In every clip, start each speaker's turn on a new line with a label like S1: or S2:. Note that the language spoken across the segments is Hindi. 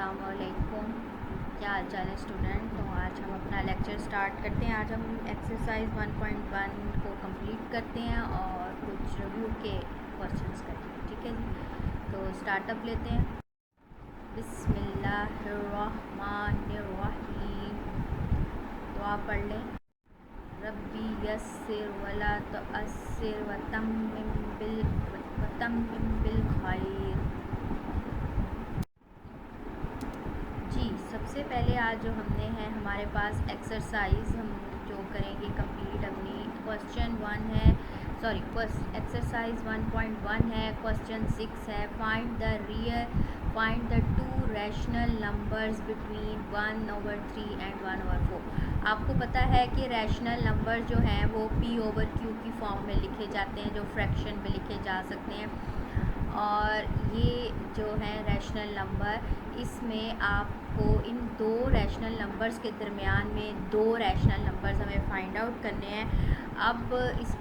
S1: अस्सलामुअलैकुम। क्या हाल चाल है स्टूडेंट। तो आज हम अपना लेक्चर स्टार्ट करते हैं। आज हम एक्सरसाइज 1.1 को कंप्लीट करते हैं और कुछ रिव्यू के क्वेश्चंस करते हैं। ठीक है जी, तो स्टार्टअप लेते हैं। बिस्मिल्लाहिर्रहमानिर्रहीम। तो आप पढ़ लें। रब्बी यस्सिर वला तुअस्सिर वतम्मिम बिल खैर। जी, सबसे पहले आज जो हमने है हमारे पास एक्सरसाइज हम जो करेंगे कंप्लीट अपनी क्वेश्चन 1 है, सॉरी एक्सरसाइज 1.1 है, क्वेश्चन 6 है। Find the two rational numbers between 1/3 and 1/4। आपको पता है कि रैशनल नंबर जो हैं वो p/q की फॉर्म में लिखे जाते हैं, जो फ्रैक्शन में लिखे जा सकते हैं। और ये जो है रैशनल नंबर, इसमें आपको इन दो रैशनल नंबर्स के दरमियान में दो रैशनल नंबर्स हमें फाइंड आउट करने हैं। अब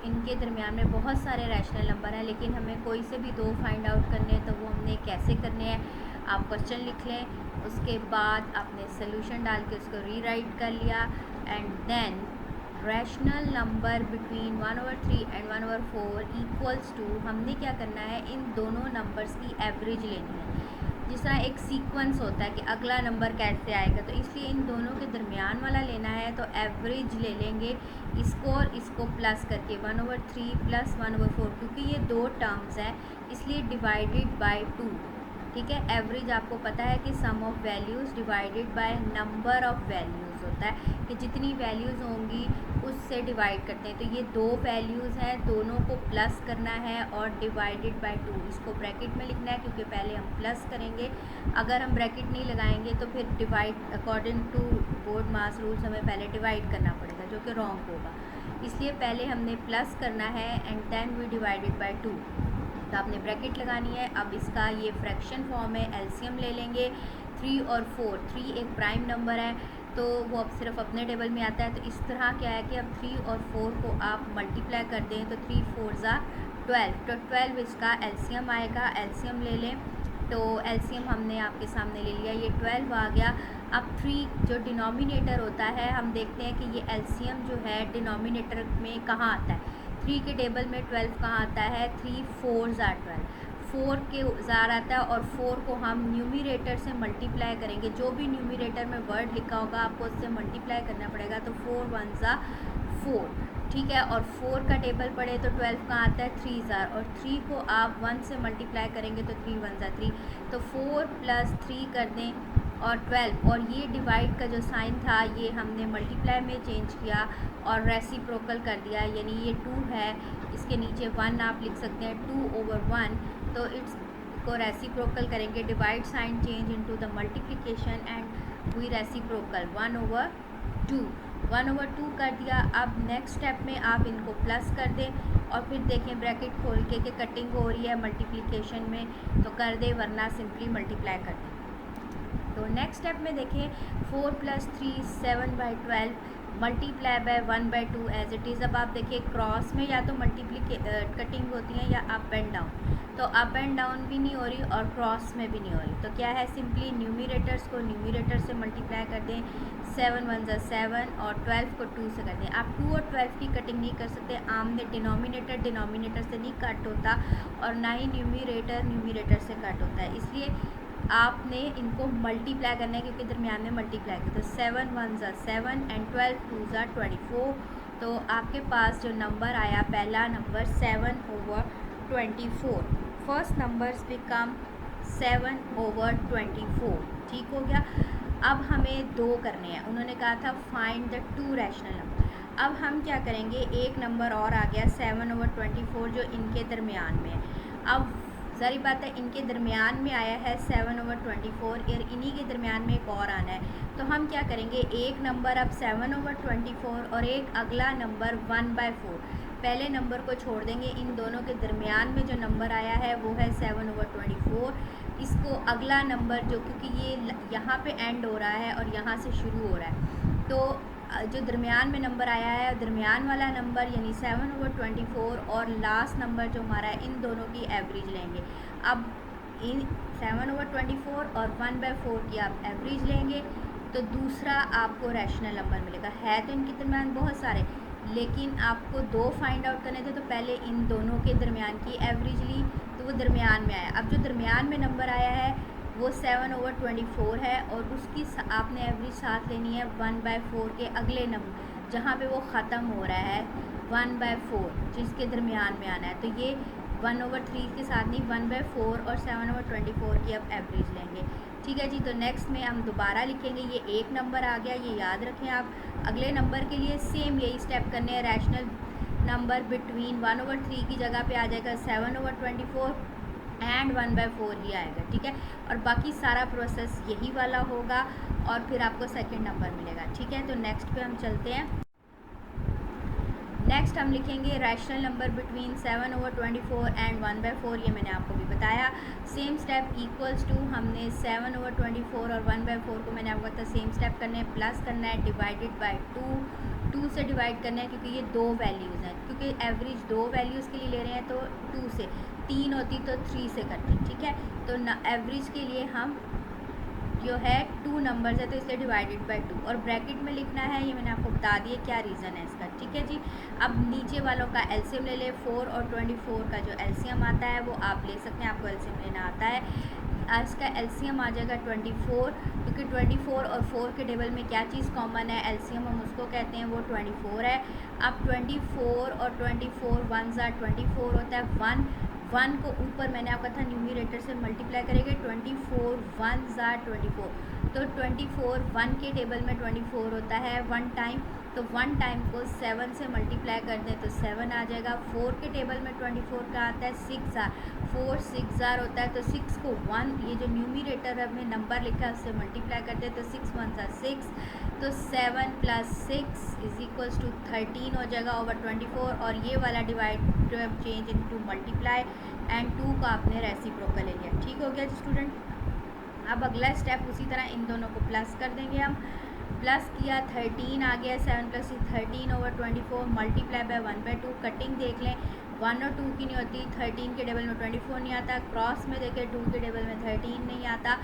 S1: इनके दरमियान में बहुत सारे रैशनल नंबर हैं, लेकिन हमें कोई से भी दो फाइंड आउट करने हैं। तो वो हमने कैसे करने हैं, आप क्वेश्चन लिख लें, उसके बाद आपने सोल्यूशन डाल के उसको रीराइट कर लिया and then rational number between 1/3 and 1/4 equals to, हमने क्या करना है, इन दोनों नंबर्स की एवरेज लेनी है। जिस तरह एक सीक्वेंस होता है कि अगला नंबर कैसे आएगा, तो इसलिए इन दोनों के दरमियान वाला लेना है। तो एवरेज ले लेंगे इसको और इसको प्लस करके 1/3 प्लस 1/4, क्योंकि ये दो टर्म्स हैं इसलिए डिवाइडेड बाय 2। ठीक है, एवरेज आपको पता है कि sum of values divided by number of values होता है, कि जितनी वैल्यूज़ होंगी उससे डिवाइड करते हैं। तो ये दो वैल्यूज़ हैं, दोनों को प्लस करना है और डिवाइडेड बाय 2, इसको ब्रैकेट में लिखना है क्योंकि पहले हम प्लस करेंगे। अगर हम ब्रैकेट नहीं लगाएंगे तो फिर divide according to BODMAS rules हमें पहले डिवाइड करना पड़ेगा, जो कि रॉन्ग होगा। इसलिए पहले हमने प्लस करना है and then we divided by 2। तो आपने ब्रैकेट लगानी है। अब इसका ये फ्रैक्शन फॉर्म है, एलसीएम ले लेंगे 3 और 4। 3 एक प्राइम नंबर है तो वो अब सिर्फ अपने टेबल में आता है। तो इस तरह क्या है कि अब 3 और 4 को आप मल्टीप्लाई कर दें तो 3 4 ज़ा 12, तो 12 इसका एलसीएम आएगा। एलसीएम ले लें, तो एलसीएम हमने आपके सामने ले लिया, ये 12 आ गया। अब 3 जो डिनोमिनेटर होता है, हम देखते हैं कि ये एलसीएम जो है डिनोमिनेटर में कहाँ आता है। 3 के टेबल में 12 कहाँ आता है, 3 4 ज़ा 12, 4 के ज़ार आता है और 4 को हम न्यूमिरेटर से मल्टीप्लाई करेंगे। जो भी न्यूमिरेटर में वर्ड लिखा होगा आपको उससे मल्टीप्लाई करना पड़ेगा। तो 4 1 ज़ा 4, ठीक है। और 4 का टेबल पढ़े तो 12 कहाँ आता है, 3 ज़ार, और 3 को आप 1 से मल्टीप्लाई करेंगे तो 3 1 ज़ा 3, तो 4 + 3 कर दें और 12। और ये डिवाइड का जो साइन था ये हमने मल्टीप्लाई में चेंज किया और रेसिप्रोकल कर दिया, यानी ये 2 है, इसके नीचे 1 आप लिख सकते हैं, 2/1। तो इट्स को रेसिप्रोकल करेंगे, divide sign change into the multiplication and we reciprocal 1/2, 1/2 कर दिया। अब नेक्स्ट स्टेप में आप इनको प्लस कर दें और फिर देखें ब्रैकेट खोल के कि कटिंग हो रही है मल्टीप्लिकेशन में, तो कर दे, वरना सिंपली मल्टीप्लाई कर दें। तो नेक्स्ट स्टेप में देखें 4 + 3 7/12 multiply by 1/2 as it is. अब आप देखिए क्रॉस में या तो कटिंग होती है या अप एंड डाउन, तो अप एंड डाउन भी नहीं हो रही और क्रॉस में भी नहीं हो रही। तो क्या है, सिंपली न्यूमिरेटर्स को न्यूमिरेटर से मल्टीप्लाई कर दें, 7 1 ज़ा 7 और 12 को 2 से कर दें। आप 2 और 12 की कटिंग नहीं कर सकते, आमने डिनोमिनेटर से नहीं कट होता और ना ही न्यूमिरेटर से कट होता है, इसलिए आपने इनको मल्टीप्लाई करना है क्योंकि दरमियान में मल्टीप्लाई करते। तो 7 1 ज़ा 7 एंड 12 2 ज़ा 24। तो आपके पास जो नंबर आया, पहला नंबर 7/24, फर्स्ट नंबर्स बिकम 7/24, ठीक हो गया। अब हमें दो करने हैं, उन्होंने कहा था find the two rational number. अब हम क्या करेंगे, एक नंबर और आ गया 7/24 जो इनके दरमियान में है। अब सारी बात है, इनके दरमियान में आया है 7/24 और इन्हीं के दरमियान में एक और आना है। तो हम क्या करेंगे, एक नंबर अब 7/24 और एक अगला नंबर 1/4, पहले नंबर को छोड़ देंगे। इन दोनों के दरमियान में जो नंबर आया है वो है 7/24। इसको अगला नंबर जो, क्योंकि ये यहाँ पे एंड हो रहा है और यहाँ से शुरू हो रहा है, तो जो दरमियान में नंबर आया है, दरमियान वाला नंबर यानी 7/24 और लास्ट नंबर जो हमारा है, इन दोनों की एवरेज लेंगे। अब इन 7/24 और 1/4 की आप एवरेज लेंगे तो दूसरा आपको रैशनल नंबर मिलेगा। है तो इनके दरमियान बहुत सारे, लेकिन आपको दो फाइंड आउट करने थे, तो पहले इन दोनों के दरमियान की एवरेज ली तो वो दरमियान में आया। अब जो दरमियान में नंबर आया है वो 7/24 है और उसकी आपने एवरेज साथ लेनी है 1/4 के अगले नंबर जहाँ पे वो ख़त्म हो रहा है 1/4 जिसके दरमियान में आना है। तो ये 1/3 के साथ नहीं 1/4 और 7/24 की अब एवरेज लेंगे। ठीक है जी। तो नेक्स्ट में हम दोबारा लिखेंगे, ये एक नंबर आ गया, ये याद रखें आप। अगले नंबर के लिए सेम यही स्टेप करने हैं। रैशनल नंबर बिटवीन 1/3 की जगह पे आ जाएगा 7/24 एंड 1/4 ही आएगा। ठीक है, और बाकी सारा प्रोसेस यही वाला होगा और फिर आपको सेकंड नंबर मिलेगा। ठीक है, तो नेक्स्ट पे हम चलते हैं। नेक्स्ट हम लिखेंगे रैशनल नंबर बिटवीन 7/24 एंड 1/4। ये मैंने आपको भी बताया। सेम स्टेप इक्वल्स टू हमने 7/24 और 1/4 को मैंने आपको बताया सेम स्टेप करने हैं, प्लस करना है डिवाइडेड बाय 2 से डिवाइड करना है क्योंकि ये दो वैल्यूज़ हैं, क्योंकि एवरेज दो वैल्यूज़ के लिए ले रहे हैं तो 2 से, 3 होती तो 3 से करते। ठीक है, तो एवरेज के लिए हम जो है 2 नंबर्स है तो इसलिए डिवाइडेड बाय 2 और ब्रैकेट में लिखना है। ये मैंने आपको बता दिया क्या रीज़न है इसका। ठीक है जी। अब नीचे वालों का एलसीएम ले ले। 4 और 24 का जो एलसीएम आता है वो आप ले सकते हैं, आपको एलसीएम लेना आता है। इसका एलसीएम आ जाएगा 24, क्योंकि 24 और 4 के टेबल में क्या चीज़ कॉमन है, एलसीएम हम उसको कहते हैं, वो 24 है। अब 24 और 24 1 ज़ा 24 होता है। 1 को ऊपर मैंने आपका था न्यूमरेटर से मल्टीप्लाई करेंगे। 24 1 ज़ा 24, तो 24 1 के टेबल में 24 होता है 1 टाइम, तो 1 टाइम को 7 से मल्टीप्लाई कर दें तो 7 आ जाएगा। 4 के टेबल में 24 का आता है 6 ज़ार, 4 6 ज़ार होता है, तो 6 को 1 ये जो न्यूमरेटर हमने नंबर लिखा है उससे मल्टीप्लाई करते हैं तो 6 1 ज़ा 6, तो 7 + 6 = 13 हो जाएगा ओवर 24। और ये वाला divide change into multiply and 2 का आपने रेसिप्रोकल ले लिया। ठीक हो गया स्टूडेंट। अब अगला स्टेप उसी तरह इन दोनों को प्लस कर देंगे हम। प्लस किया 13 आ गया, 7 + 6 13 ओवर 24 मल्टीप्लाई बाय 1/2। कटिंग देख लें 1 और 2 की नहीं होती, 13 के टेबल में 24 नहीं आता, क्रॉस में देखें 2 के टेबल में 13 नहीं आता,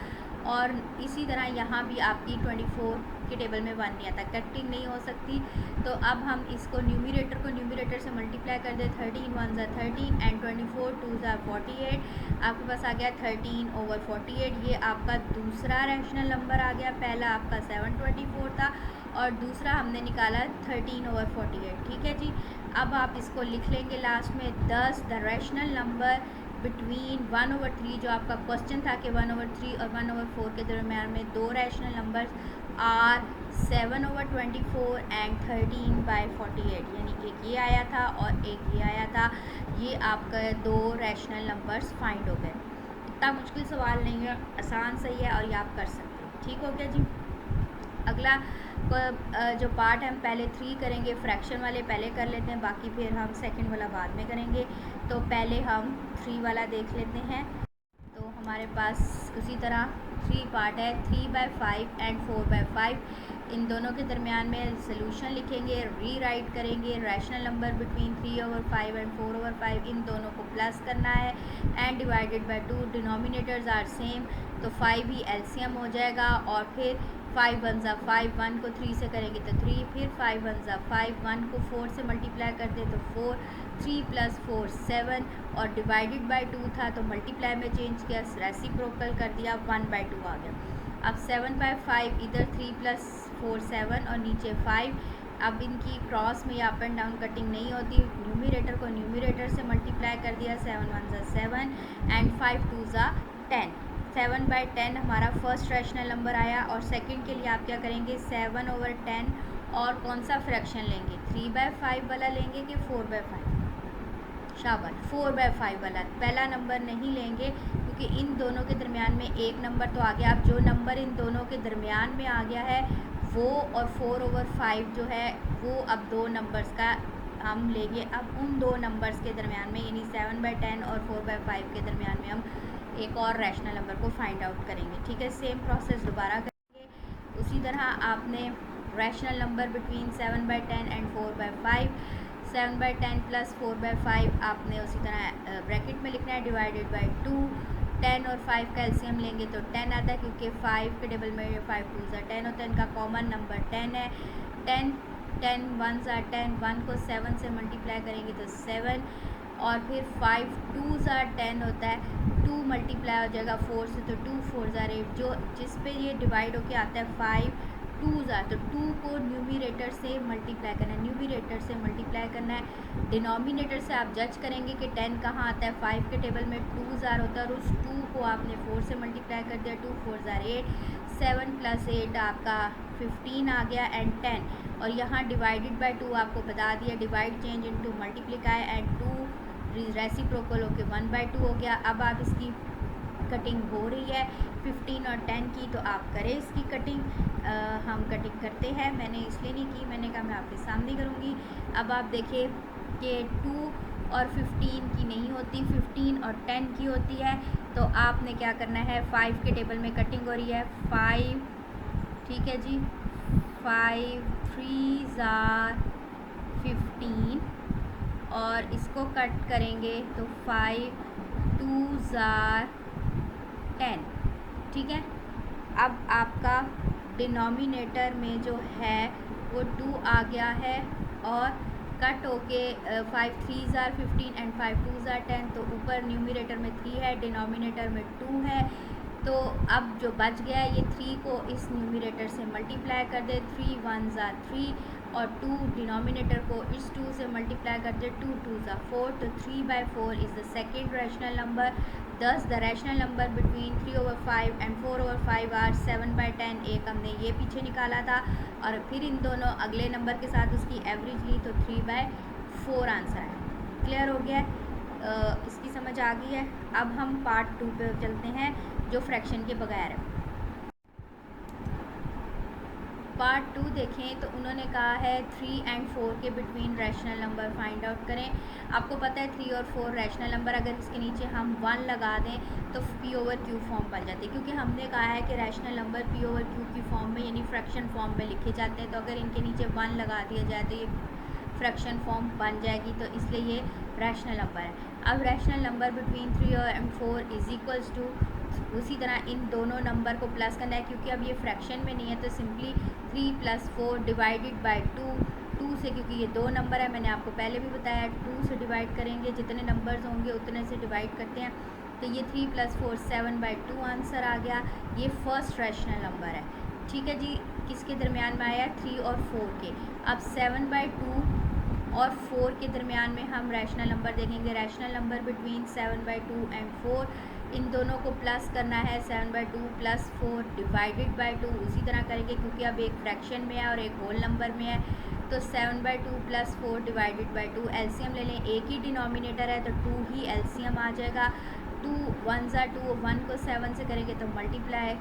S1: और इसी तरह यहाँ भी आपकी 24 के टेबल में 1 नहीं आता, कटिंग नहीं हो सकती। तो अब हम इसको न्यूमरेटर से मल्टीप्लाई कर दे। 13 1 ज़ा 13 एंड 24 2 ज़ा 48, आपके पास आ गया 13 ओवर 48। ये आपका दूसरा रैशनल नंबर आ गया। पहला आपका 7/24 था और दूसरा हमने निकाला 13 ओवर 48। ठीक है जी। अब आप इसको लिख लेंगे लास्ट में 10 द रैशनल नंबर बिटवीन 1/3, जो आपका क्वेश्चन था कि 1/3 और 1/4 के दरमियान में दो रैशनल नंबर्स आर 7/24 एंड 13/48, यानी एक ये आया था और एक ये आया था। ये आपका दो रैशनल नंबर्स फाइंड हो गए। इतना मुश्किल सवाल नहीं है, आसान सही है और ये आप कर सकते हैं। ठीक हो गया जी। अगला जो पार्ट है हम पहले 3 करेंगे, फ्रैक्शन वाले पहले कर लेते हैं, बाकी फिर हम सेकंड वाला बाद में करेंगे। तो पहले हम 3 वाला देख लेते हैं। तो हमारे पास उसी तरह 3 पार्ट है, 3/5 एंड 4/5। इन दोनों के दरमियान में सोल्यूशन लिखेंगे, रीराइट करेंगे। रैशनल नंबर बिटवीन 3/5 एंड 4/5, इन दोनों को प्लस करना है and divided by 2, denominators are same, तो 5 ही एलसीएम हो जाएगा। और फिर 5 1 ज़ा 5, 1 को 3 से करेंगे तो 3, फिर 5 1 ज़ा 5, 1 को 4 से मल्टीप्लाई कर दे तो 4, 3 + 4 7, और डिवाइडेड बाय 2 था तो मल्टीप्लाई में चेंज किया, रेसिप्रोकल कर दिया, 1/2 आ गया। अब 7/5 इधर 3 + 4 7 और नीचे 5। अब इनकी क्रॉस में या अप एंड डाउन कटिंग नहीं होती, न्यूमरेटर को न्यूमरेटर से मल्टीप्लाई कर दिया, 7 1 ज़ा 7 एंड 5 2 ज़ा 10। 7/10 हमारा फर्स्ट रैशनल नंबर आया। और सेकंड के लिए आप क्या करेंगे, 7/10 और कौन सा फ्रैक्शन लेंगे, 3/5 वाला लेंगे कि 4/5? शाबाश, 4/5 वाला। पहला नंबर नहीं लेंगे क्योंकि इन दोनों के दरमियान में एक नंबर तो आ गया। अब जो नंबर इन दोनों के दरमियान में आ गया है वो और 4/5 जो है वो अब दो नंबर्स का हम लेंगे। अब उन दो नंबर्स के दरमियान में यानी 7/10 और 4/5 के दरमियान में हम एक और रैशनल नंबर को फाइंड आउट करेंगे। ठीक है, सेम प्रोसेस दोबारा करेंगे। उसी तरह आपने रैशनल नंबर बिटवीन 7/10 एंड 4/5, 7/10 + 4/5 आपने उसी तरह ब्रैकेट में लिखना है, डिवाइडेड बाय 2, 10 और 5 का एलसीएम लेंगे तो 10 आता है, क्योंकि 5 के टेबल में 5 2 ज़ा 10 होता है, इनका कॉमन नंबर 10 है। 10 10 1 ज़ा 10, 1 को 7 से मल्टीप्लाई करेंगे तो 7, और फिर 5 2 ज़ा 10 होता है, 2 मल्टीप्लाई हो जाएगा 4 से, तो 2 4 ज़ा 8, जो जिस पे ये डिवाइड होके आता है 5 2 ज़ा, तो 2 को न्यूमरेटर से मल्टीप्लाई करना है, न्यूमरेटर से मल्टीप्लाई करना है। डिनोमिनेटर से आप जज करेंगे कि 10 कहाँ आता है, 5 के टेबल में 2 ज़ार होता है, और उस 2 को आपने 4 से मल्टीप्लाई कर दिया, 2 4 ज़ार 8, 7 प्लस 8 आपका 15 आ गया, एंड 10, और यहाँ डिवाइडेड बाय 2 आपको बता दिया, divide change into multiply, and 2 reciprocal होके 1/2 हो गया। अब आप इसकी कटिंग हो रही है 15 और 10 की, तो आप करें इसकी कटिंग। हम कटिंग करते हैं, मैंने इसलिए नहीं की, मैंने कहा मैं आपके सामने करूँगी। अब आप देखिए कि 2 और 15 की नहीं होती, 15 और 10 की होती है, तो आपने क्या करना है, 5 के टेबल में कटिंग हो रही है, 5, ठीक है जी, 5 3 ज़ार 15, और इसको कट करेंगे तो 5 2 ज़ार 10, ठीक है। अब आपका डिनोमिनेटर में जो है वो 2 आ गया है, और कट होके 5 3 ज़ार 15 एंड 5 2 ज़ार 10, तो ऊपर न्यूमरेटर में 3 है, डिनोमिनेटर में 2 है, तो अब जो बच गया है ये 3 को इस न्यूमरेटर से मल्टीप्लाई कर दे, 3 1 ज़ार 3, और 2 डिनोमिनेटर को इस 2 से मल्टीप्लाई कर दे, 2 2 ज़ा 4, तो 3/4 is the second rational number. Thus the rational number between 3/5 and 4/5 are 7/10। एक हमने ये पीछे निकाला था, और फिर इन दोनों अगले नंबर के साथ उसकी एवरेज ली, तो 3/4 आंसर है। क्लियर हो गया है? इसकी समझ आ गई है। अब हम पार्ट 2 पे चलते हैं, जो फ्रैक्शन के बगैर है। पार्ट 2 देखें तो उन्होंने कहा है 3 एंड 4 के between rational number find out करें। आपको पता है 3 और 4 रैशनल नंबर, अगर इसके नीचे हम 1 लगा दें तो P/Q फॉर्म बन जाती है, क्योंकि हमने कहा है कि रैशनल नंबर P/Q की फॉर्म में यानी फ्रैक्शन फॉर्म में लिखे जाते हैं, तो अगर इनके नीचे 1 लगा दिया जाए तो ये फ्रैक्शन फॉर्म बन जाएगी, तो इसलिए ये रैशनल नंबर है। अब rational number between 3 and 4 is equals to, उसी तरह इन दोनों नंबर को प्लस करना है, क्योंकि अब ये फ्रैक्शन में नहीं है, तो सिंपली 3 + 4 डिवाइडेड बाय 2 से, क्योंकि ये 2 नंबर है, मैंने आपको पहले भी बताया 2 से डिवाइड करेंगे, जितने नंबर्स होंगे उतने से डिवाइड करते हैं, तो ये 3 + 4 7/2 आंसर आ गया। ये फर्स्ट रैशनल नंबर है, ठीक है जी। किसके दरमियान में आया, 3 और 4 के। अब 7/2 और 4 के दरमियान में हम रैशनल नंबर देखेंगे, रैशनल नंबर बिटवीन 7/2 एंड 4, इन दोनों को प्लस करना है, 7/2 + 4 डिवाइडेड बाय 2, उसी तरह करेंगे क्योंकि अब एक फ्रैक्शन में है और एक होल नंबर में है, तो 7/2 + 4 डिवाइडेड बाय 2, एलसीएम ले लें, एक ही डिनोमिनेटर है तो 2 ही एलसीएम आ जाएगा। 2 1 ज़ा 2, 1 को 7 से करेंगे तो मल्टीप्लाई,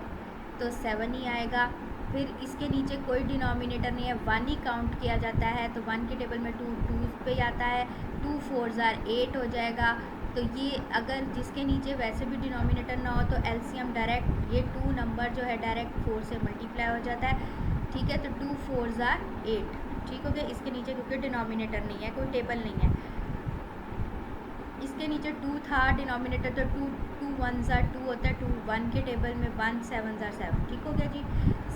S1: तो 7 ही आएगा। फिर इसके नीचे कोई डिनोमिनेटर नहीं है, 1 ही काउंट किया जाता है, तो 1 के टेबल में 2 2 पे आता है, 2 4 ज़ार 8 हो जाएगा। तो ये अगर जिसके नीचे वैसे भी डिनोमिनेटर ना हो तो एलसीएम डायरेक्ट ये 2 नंबर जो है डायरेक्ट 4 से मल्टीप्लाई हो जाता है, ठीक है। तो 2 4 ज़ार 8, ठीक हो गया। इसके नीचे क्योंकि डिनोमिनेटर नहीं है, कोई टेबल नहीं है, इसके नीचे 2 था डिनोमिनेटर, तो 2 2 1 ज़ार 2 होता है, 2 1 के टेबल में 1 7 ज़ार 7, ठीक हो गया जी।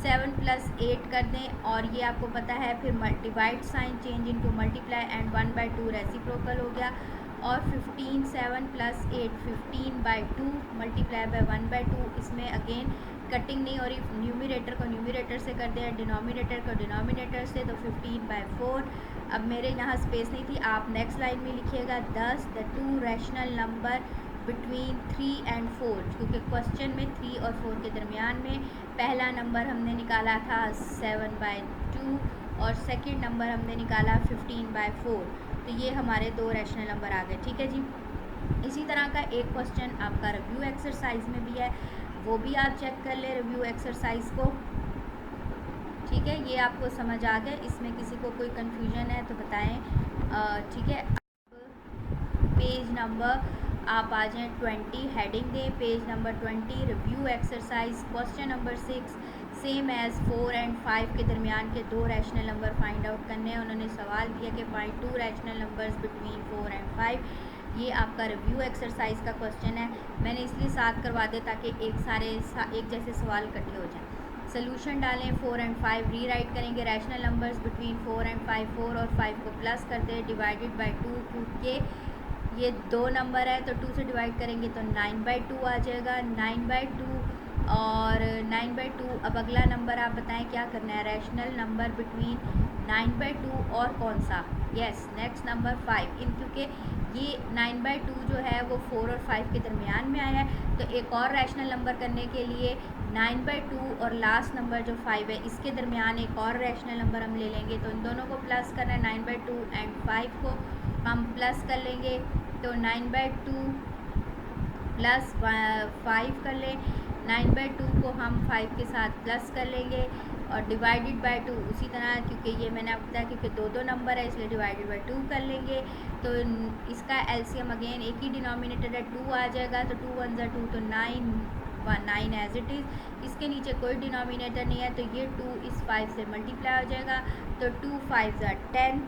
S1: 7 + 8 कर दें, और ये आपको पता है फिर divide sign change into multiply, and 1/2 reciprocal हो गया, और 15 7 + 8 15/2 मल्टीप्लाई बाय 1/2, इसमें अगेन कटिंग नहीं हो रही, न्यूमरेटर को न्यूमरेटर से कर दें, डिनोमिनेटर को डिनोमिनेटर से, तो 15/4। अब मेरे यहाँ स्पेस नहीं थी, आप नेक्स्ट लाइन में लिखिएगा 10 the 2 rational number between 3 and 4, क्योंकि क्वेश्चन में 3 और 4 के दरमियान में पहला नंबर हमने निकाला था 7/2 और सेकंड नंबर हमने निकाला 15/4, तो ये हमारे 2 रैशनल नंबर आ गए, ठीक है जी। इसी तरह का एक क्वेश्चन आपका रिव्यू एक्सरसाइज में भी है, वो भी आप चेक कर ले रिव्यू एक्सरसाइज को, ठीक है। ये आपको समझ आ गया, इसमें किसी को कोई कन्फ्यूजन है तो बताएं, ठीक है। पेज नंबर आप आ जाएँ 20, हेडिंग दें page number 20, review exercise question number 6, same as 4 and 5 के दरमियान के 2 रैशनल नंबर फाइंड आउट करने हैं। उन्होंने सवाल किया कि find 2 rational numbers between 4 and 5। ये आपका रिव्यू एक्सरसाइज का क्वेश्चन है। मैंने इसलिए 7 करवा दिया ताकि एक जैसे सवाल इकट्ठे हो जाएं। सोल्यूशन डालें, 4 और 5 रीराइट करेंगे। रैशनल नंबर्स बिटवीन 4 और 5, 4 और 5 को प्लस कर दें, डिवाइडेड बाय 2, क्योंकि ये 2 नंबर है तो 2 से डिवाइड करेंगे तो 9/2 आ जाएगा। 9/2 और 9/2। अब अगला नंबर आप बताएं क्या करना है। रैशनल नंबर बिटवीन 9/2 और कौन सा। Yes, next number 5। क्योंकि ये 9/2 जो है वो 4 और 5 के दरमियान में आया है, तो एक और रैशनल नंबर करने के लिए 9/2 और लास्ट नंबर जो 5 है इसके दरमियान एक और रैशनल नंबर हम ले लेंगे। तो इन दोनों को प्लस करना है, 9/2 एंड 5 को हम प्लस कर लेंगे। तो 9/2 प्लस 5 कर लें। 9/2 को हम 5 के साथ प्लस कर लेंगे और डिवाइडेड बाय 2 उसी तरह, क्योंकि ये मैंने आपको बताया क्योंकि दो नंबर है इसलिए डिवाइडेड बाय 2 कर लेंगे। तो इसका एलसीएम अगेन एक ही डिनोमिनेटर है, 2 आ जाएगा। तो 2 1 2 तो 9 एज इट इज़। इसके नीचे कोई डिनोमिनेटर नहीं है तो ये 2 इस 5 से मल्टीप्लाई हो जाएगा। तो 2 5 10,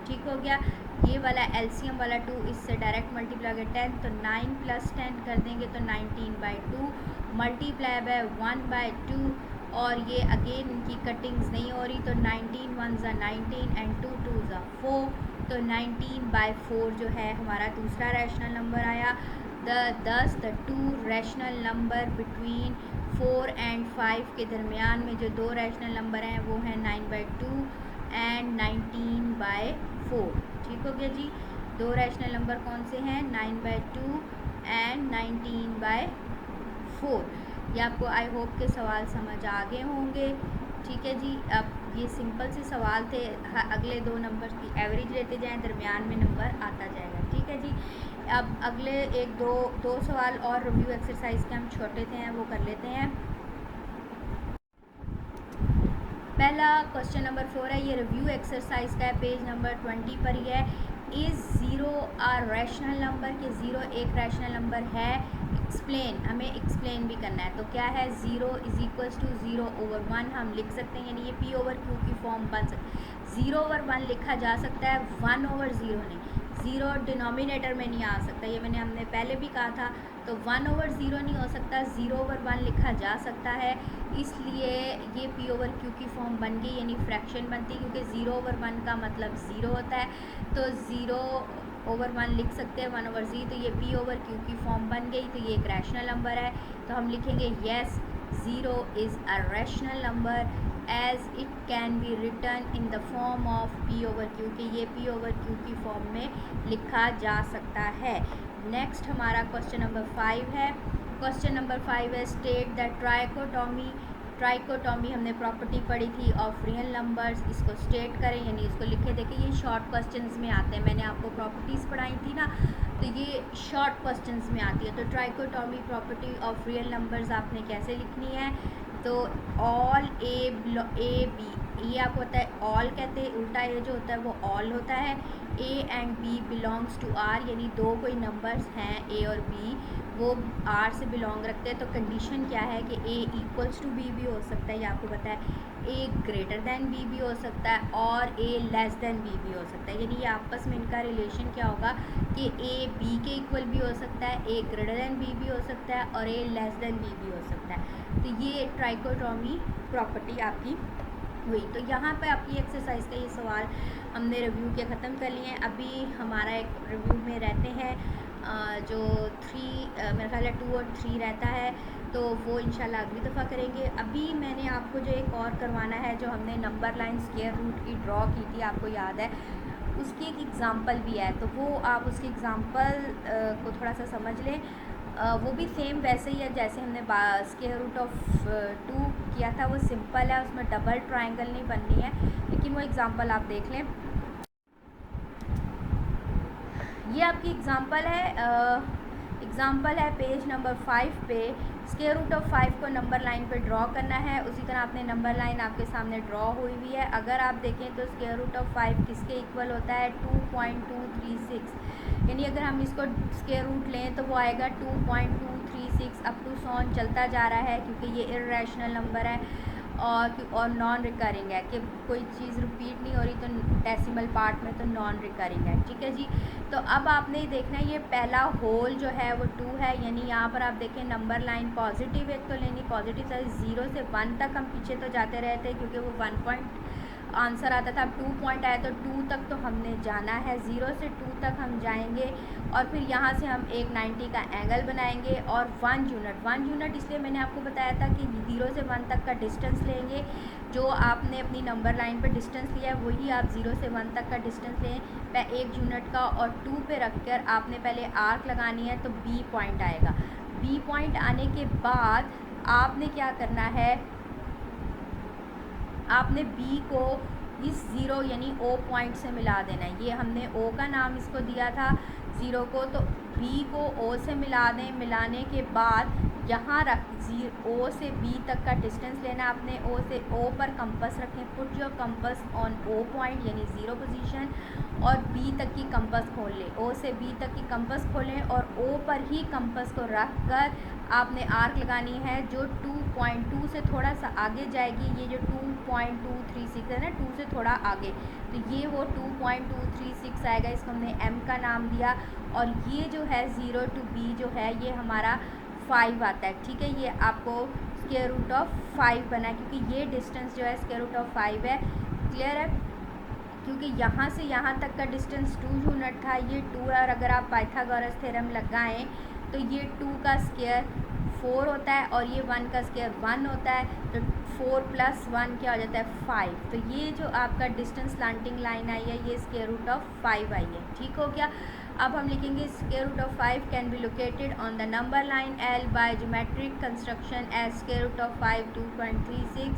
S1: ठीक हो गया। ये वाला एलसीएम वाला 2 इससे डायरेक्ट मल्टीप्लाई हो गया 10, तो 9 + 10 कर देंगे तो 19/2 मल्टीप्लाई बाय 1/2। और ये अगेन इनकी कटिंग्स नहीं हो रही, तो 19 1 19 एंड 2 2 4। तो 19/4 जो है हमारा दूसरा रैशनल नंबर आया। The 2 rational number between 4 and 5 के दरमियान में जो 2 रैशनल नंबर हैं वो हैं 9/2 एंड 19/4। ठीक हो गया जी। 2 रैशनल नंबर कौन से हैं, 9/2 एंड 19/4। ये आपको आई होप के सवाल समझ आ गए होंगे। ठीक है जी। अब ये सिंपल से सवाल थे, अगले 2 नंबर की एवरेज लेते जाएं, दरमियान में नंबर आता जाएगा। ठीक है जी। अब अगले दो सवाल और रिव्यू एक्सरसाइज के हम छोटे थे हैं वो कर लेते हैं। पहला क्वेश्चन नंबर 4 है, ये रिव्यू एक्सरसाइज का है, पेज नंबर 20 पर ही है। इज़ 0 आ रैशनल नंबर, कि 0 एक रैशनल नंबर है। एक्सप्लेन, हमें एक्सप्लेन भी करना है। तो क्या है, 0 = 0/1 हम लिख सकते हैं, यानी ये P/Q की फॉर्म बन सकती है। 0/1 लिखा जा सकता है, 1/0 नहीं। 0 डिनोमिनेटर में नहीं आ सकता, ये हमने पहले भी कहा था। तो 1/0 नहीं हो सकता, 0/1 लिखा जा सकता है। इसलिए ये P/Q की फॉर्म बन गई, यानी फ्रैक्शन बनती है, क्योंकि 0/1 का मतलब 0 होता है। तो 0/1 लिख सकते हैं, 1/0। तो ये P/Q की फॉर्म बन गई। तो ये एक रैशनल नंबर है, तो हम लिखेंगे yes 0 is a rational number as it can be written in the form of P/Q, कि ये P/Q की फॉर्म में लिखा जा सकता है। नेक्स्ट हमारा क्वेश्चन नंबर 5 है। क्वेश्चन नंबर 5 है, स्टेट द ट्राइकोटॉमी हमने प्रॉपर्टी पढ़ी थी ऑफ रियल नंबर्स, इसको स्टेट करें, यानी इसको लिखे। देखिए ये शॉर्ट क्वेश्चंस में आते हैं, मैंने आपको प्रॉपर्टीज़ पढ़ाई थी ना, तो ये शॉर्ट क्वेश्चंस में आती है। तो ट्राइकोटॉमी प्रॉपर्टी ऑफ रियल नंबर्स आपने कैसे लिखनी है, तो ऑल ए बी, ये आपको होता है ऑल कहते हैं, उल्टा ये जो होता है वो ऑल होता है। A and B belongs to R, यानी दो कोई नंबर्स हैं ए और बी, वो आर से बिलोंग रखते हैं। तो कंडीशन क्या है कि ए = बी भी हो सकता है, ये आपको पता है। ए ग्रेटर दैन बी भी हो सकता है और ए लेस दैन बी भी हो सकता है, यानी ये आपस में इनका रिलेशन क्या होगा कि ए बी के इक्वल भी हो सकता है, ए ग्रेटर दैन बी भी हो सकता है और ए लेस दैन बी भी हो सकता है। तो ये ट्राइकोटॉमी प्रॉपर्टी आपकी हुई। तो यहाँ पे आपकी एक्सरसाइज का ये सवाल हमने रिव्यू के ख़त्म कर लिए हैं। अभी हमारा एक रिव्यू में रहते हैं जो 3 मेरा ख्याल है 2 और 3 रहता है, तो वो इंशाल्लाह अगली दफ़ा करेंगे। अभी मैंने आपको जो एक और करवाना है, जो हमने नंबर लाइन स्क्वायर रूट की ड्रॉ की थी, आपको याद है, उसकी एक एग्ज़ाम्पल भी है, तो वो आप उसकी एग्ज़ाम्पल को थोड़ा सा समझ लें। वो भी सेम वैसे ही है जैसे हमने स्क्वायर रूट ऑफ 2 किया था, वो सिंपल है, उसमें डबल ट्रायंगल नहीं बननी है, लेकिन वो एग्ज़ाम्पल आप देख लें। ये आपकी एग्ज़ाम्पल है पेज नंबर 5 पे। स्क्वायर रूट ऑफ 5 को नंबर लाइन पे ड्रॉ करना है, उसी तरह आपने नंबर लाइन आपके सामने ड्रॉ हुई हुई है। अगर आप देखें तो स्क्वायर रूट ऑफ 5 किसके इक्वल होता है, 2.236, यानी अगर हम इसको स्क्वायर रूट लें तो वो आएगा 2.236 अप टू 100 चलता जा रहा है, क्योंकि ये इर्रेशनल नंबर है। और नॉन रिकरिंग है कि कोई चीज़ रिपीट नहीं हो रही तो डेसिमल पार्ट में तो नॉन रिकरिंग है। ठीक है जी। तो अब आपने देखना है ये पहला होल जो है वो 2 है, यानी यहाँ पर आप देखें नंबर लाइन पॉजिटिव एक तो लेनी, पॉजिटिव साइज 0 से 1 तक हम पीछे तो जाते रहते क्योंकि वो 1 पॉइंट आंसर आता था। अब 2 पॉइंट आया तो 2 तक तो हमने जाना है, 0 से 2 तक हम जाएंगे और फिर यहाँ से हम एक 90 का एंगल बनाएंगे और 1 यूनिट इसलिए मैंने आपको बताया था कि 0 से 1 तक का डिस्टेंस लेंगे। जो आपने अपनी नंबर लाइन पे डिस्टेंस लिया है वही आप 0 से 1 तक का डिस्टेंस लें 1 यूनिट का और 2 पे रख कर आपने पहले आर्क लगानी है तो बी पॉइंट आएगा। बी पॉइंट आने के बाद आपने क्या करना है, आपने बी को इस 0 यानी ओ पॉइंट से मिला देना है। ये हमने ओ का नाम इसको दिया था 0 को, तो बी को ओ से मिला दें। मिलाने के बाद यहाँ रख ओ से बी तक का डिस्टेंस लेना आपने। ओ से ओ पर कंपस रखें, put your compass on O point यानी 0 पोजीशन और बी तक की कंपस खोल लें। ओ से बी तक की कंपस खोलें और ओ पर ही कंपस को रख कर आपने आर्क लगानी है जो 2.2 से थोड़ा सा आगे जाएगी। ये जो 2.236 है ना, 2 से थोड़ा आगे, तो ये वो 2.236 आएगा। इसको हमने m का नाम दिया और ये जो है 0 to b जो है ये हमारा 5 आता है। ठीक है, ये आपको स्क्वायर रूट ऑफ 5 बना है क्योंकि ये डिस्टेंस जो है स्क्वायर रूट ऑफ 5 है। क्लियर है, क्योंकि यहाँ से यहाँ तक का डिस्टेंस 2 यूनिट था, ये 2 है और अगर आप पाइथागोरस थ्योरम लगाएं तो ये 2 का स्क्वायर 4 होता है और ये 1 का स्क्वायर 1 होता है, तो 4 + 1 क्या हो जाता है 5। तो ये जो आपका डिस्टेंस स्लैंटिंग लाइन आई है ये स्क्वायर रूट ऑफ 5 आई है। ठीक हो गया। अब हम लिखेंगे square root of 5 can be located on the number line L by geometric construction as square root of 5 2.36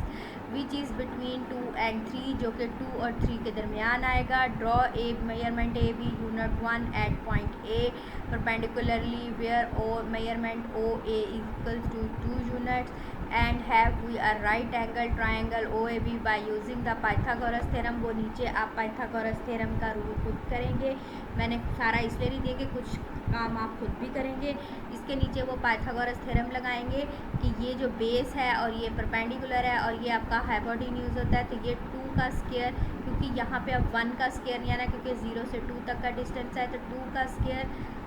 S1: which is between 2 and 3 जो कि 2 और 3 के दरमियान आएगा। Draw a measurement A B unit 1 at point A perpendicularly where O measurement O A equals to 2 units and have we a right angle triangle O A B by using the Pythagoras theorem. वो नीचे आप पाइथागोरस थ्योरम का रूल खुद करेंगे। मैंने सारा इसलिए नहीं दिया कि कुछ काम आप खुद भी करेंगे। इसके नीचे वो पाइथागोरस थ्योरम लगाएंगे कि ये जो बेस है और ये परपेंडिकुलर है और ये आपका हाइपोटेन्यूज होता है, तो ये 2 का स्क्वायर, क्योंकि यहाँ पे अब 1 का स्क्वायर नहीं आना क्योंकि 0 से 2 तक का डिस्टेंस है, तो 2 का स्क्वायर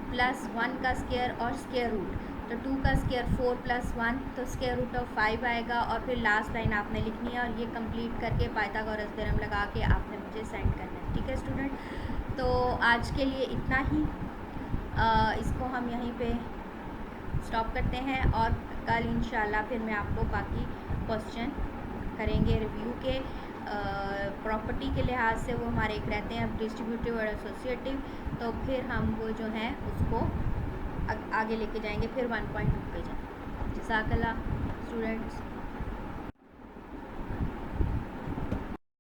S1: प्लस 1 का स्क्वायर और स्क्वायर रूट, तो 2 का स्क्वायर 4 + 1 तो स्क्वायर रूट ऑफ 5 आएगा। और फिर लास्ट लाइन आपने लिखनी है और ये कंप्लीट करके पाइथागोरस थ्योरम लगा के आपने मुझे सेंड करना है। ठीक है स्टूडेंट, तो आज के लिए इतना ही। इसको हम यहीं पे स्टॉप करते हैं और कल इंशाल्लाह फिर मैं आपको बाकी क्वेश्चन करेंगे रिव्यू के। प्रॉपर्टी के लिहाज से वो हमारे एक रहते हैं डिस्ट्रीब्यूटिव और एसोसिएटिव, तो फिर हम वो जो हैं उसको आगे लेके जाएंगे, फिर 1.2 पे जाएंगे। जज़ाकल्लाह स्टूडेंट्स।